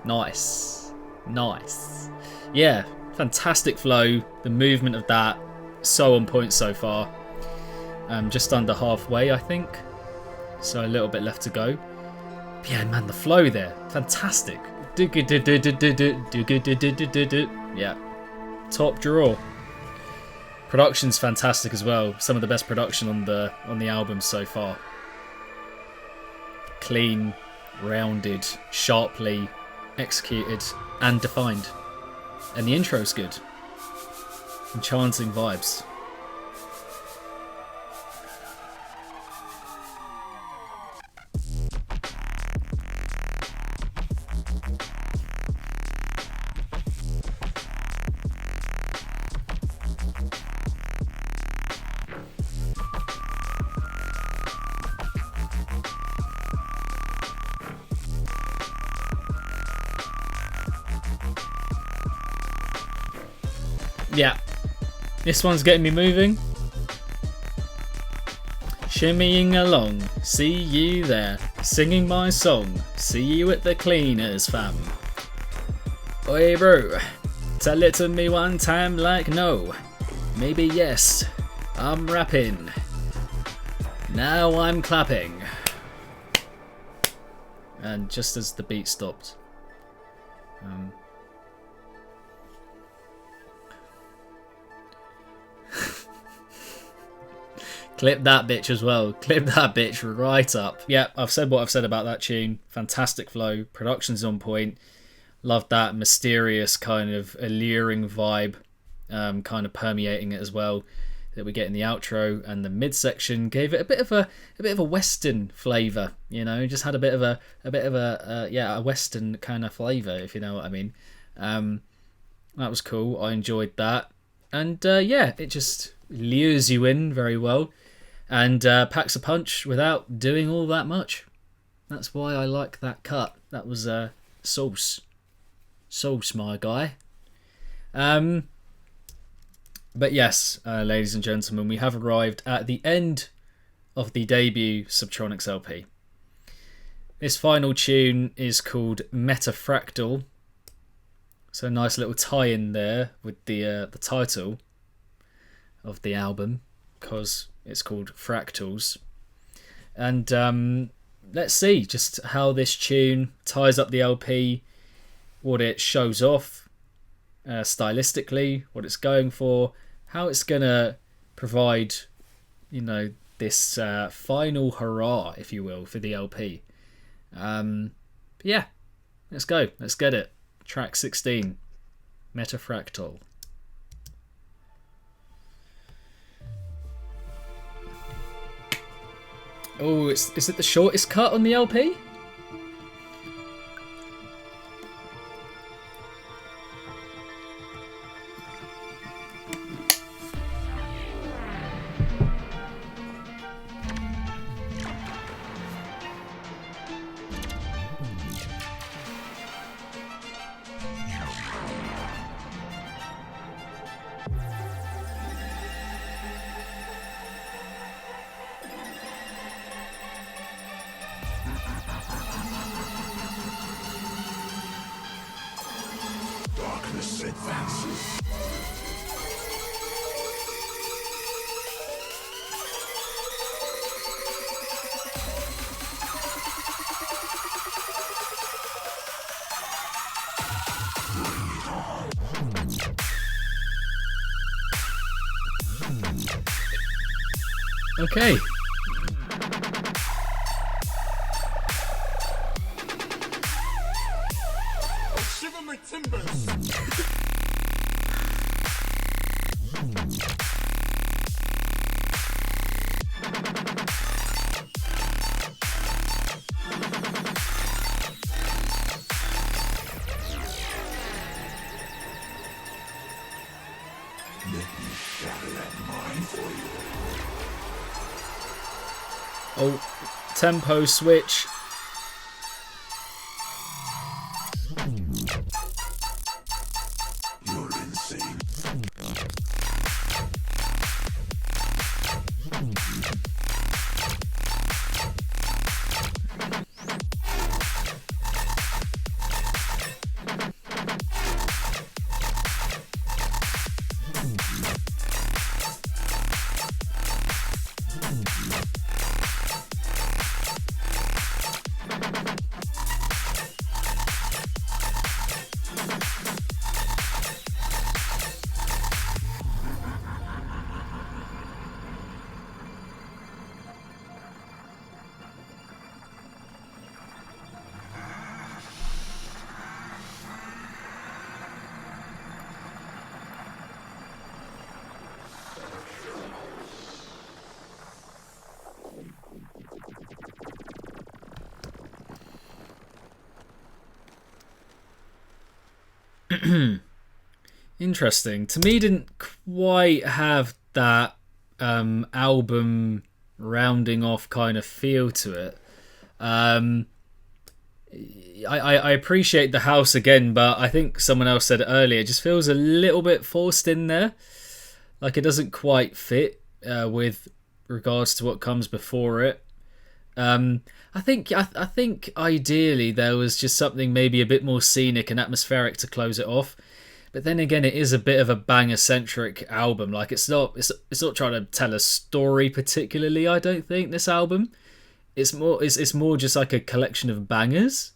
Nice. Nice. Yeah, fantastic flow. The movement of that, so on point so far. Just under halfway, I think. So a little bit left to go. But yeah, man, the flow there, fantastic. Yeah, top drawer. Production's fantastic as well. Some of the best production on the album so far. Clean, rounded, sharply executed, and defined. And the intro's good. Enchanting vibes. Yeah, this one's getting me moving. Shimmying along, see you there, singing my song, see you at the cleaners, fam. Oi bro, tell it to me one time like no, maybe yes, I'm rapping, now I'm clapping. And just as the beat stopped, clip that bitch as well. Clip that bitch right up. Yeah, I've said what I've said about that tune. Fantastic flow. Production's on point. Love that mysterious kind of alluring vibe, kind of permeating it as well, that we get in the outro, and the midsection gave it a bit of a western flavour. You know, just had a bit of a western kind of flavour, if you know what I mean. That was cool. I enjoyed that, and yeah, it just lures you in very well. And packs a punch without doing all that much. That's why I like that cut. That was sauce, my guy. But yes, ladies and gentlemen, we have arrived at the end of the debut Subtronics LP. This final tune is called Metafractal. So a nice little tie-in there with the title of the album, because it's called Fractals. And let's see just how this tune ties up the LP, what it shows off stylistically, what it's going for, how it's going to provide this final hurrah, if you will, for the LP. Yeah, let's go. Let's get it. Track 16, Metafractal. Oh, is it the shortest cut on the LP? Darkness advances. Okay. Shiver my timbers. Let me shatter that mind for you. Oh, tempo switch. You're insane. Interesting. To me, didn't quite have that album rounding off kind of feel to it. I appreciate the house again, but I think someone else said it earlier. It just feels a little bit forced in there. Like it doesn't quite fit with regards to what comes before it. I think ideally there was just something maybe a bit more scenic and atmospheric to close it off. But then again, it is a bit of a banger-centric album. Like it's not trying to tell a story particularly. I don't think this album. It's more just like a collection of bangers.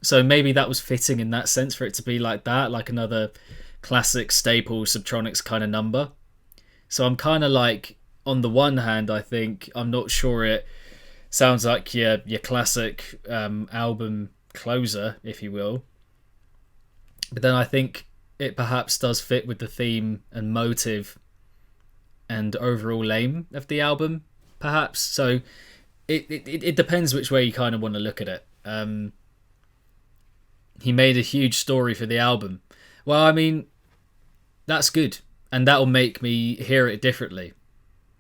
So maybe that was fitting in that sense for it to be like that, like another classic staple Subtronics kind of number. So I'm kind of like, on the one hand, I think I'm not sure it sounds like your classic album closer, if you will. But then I think it perhaps does fit with the theme and motive and overall aim of the album, perhaps. So it depends which way you kind of want to look at it. He made a huge story for the album. Well, I mean, that's good. And that'll make me hear it differently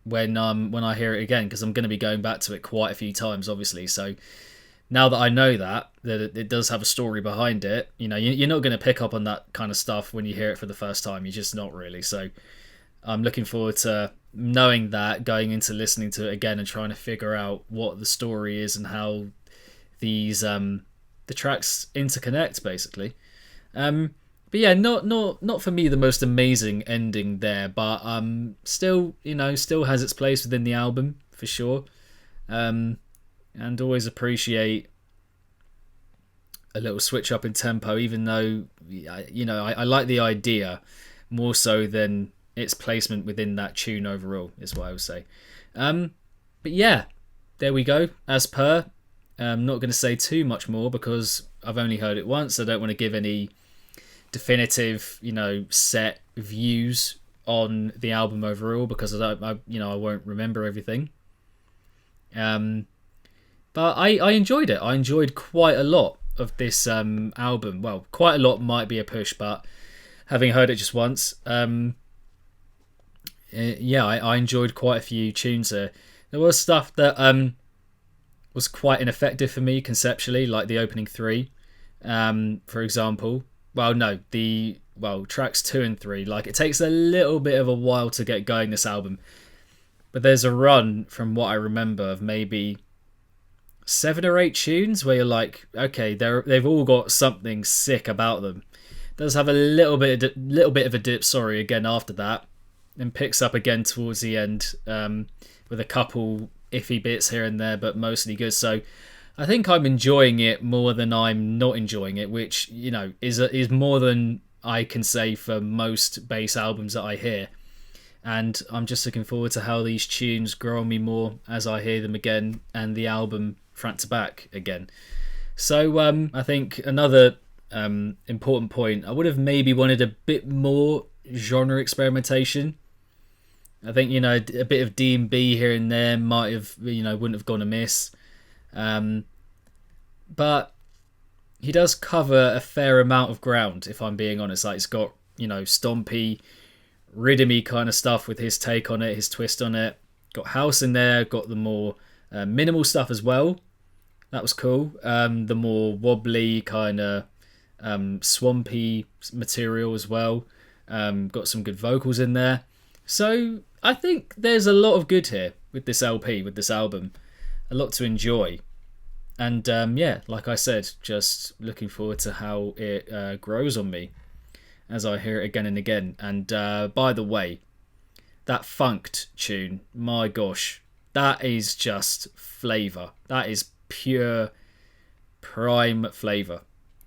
when I hear it again, because I'm going to be going back to it quite a few times, obviously. So now that I know that it does have a story behind it, you're not going to pick up on that kind of stuff when you hear it for the first time. You're just not really. So I'm looking forward to knowing that, going into listening to it again and trying to figure out what the story is and how these the tracks interconnect, basically. But yeah, not for me the most amazing ending there, but still has its place within the album for sure. And always appreciate a little switch up in tempo, even though I like the idea more so than its placement within that tune overall is what I would say. But yeah, there we go. As per, I'm not going to say too much more because I've only heard it once. I don't want to give any definitive, set views on the album overall because I won't remember everything. But I enjoyed it. I enjoyed quite a lot of this album. Well, quite a lot might be a push, but having heard it just once, I enjoyed quite a few tunes there. There was stuff that was quite ineffective for me conceptually, like the opening 3, for example. Tracks 2 and 3. Like, it takes a little bit of a while to get going, this album. But there's a run, from what I remember, of maybe 7 or 8 tunes where you're like, okay, they've all got something sick about them. It does have a little bit of a dip, again after that, and picks up again towards the end with a couple iffy bits here and there, but mostly good. So I think I'm enjoying it more than I'm not enjoying it, which is more than I can say for most bass albums that I hear. And I'm just looking forward to how these tunes grow on me more as I hear them again and the album front to back again. So I think another important point, I would have maybe wanted a bit more genre experimentation. I think, a bit of D&B here and there might have, wouldn't have gone amiss. But he does cover a fair amount of ground, if I'm being honest. Like, it's got, stompy, rhythmy kind of stuff with his take on it, his twist on it. Got house in there, got the more minimal stuff as well. That was cool. The more wobbly kind of swampy material as well. Got some good vocals in there. So I think there's a lot of good here with this LP, with this album. A lot to enjoy. And like I said, just looking forward to how it grows on me as I hear it again and again. And by the way, that funked tune, my gosh, that is just flavour. That is pure prime flavour.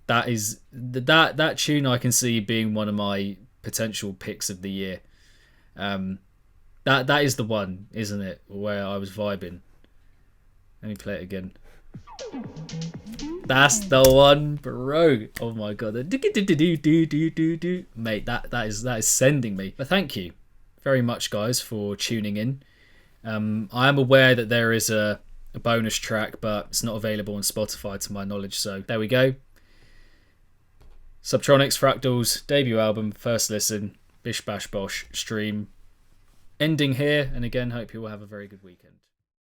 That is that tune I can see being one of my potential picks of the year. That is the one, isn't it? Where I was vibing. Let me play it again. That's the one, bro. Oh my god, mate, that is sending me. But thank you very much, guys, for tuning in. I am aware that there is a bonus track, but it's not available on Spotify to my knowledge. So there we go. Subtronics Fractals debut album, first listen, bish bash bosh stream. Ending here, and again, hope you all have a very good weekend.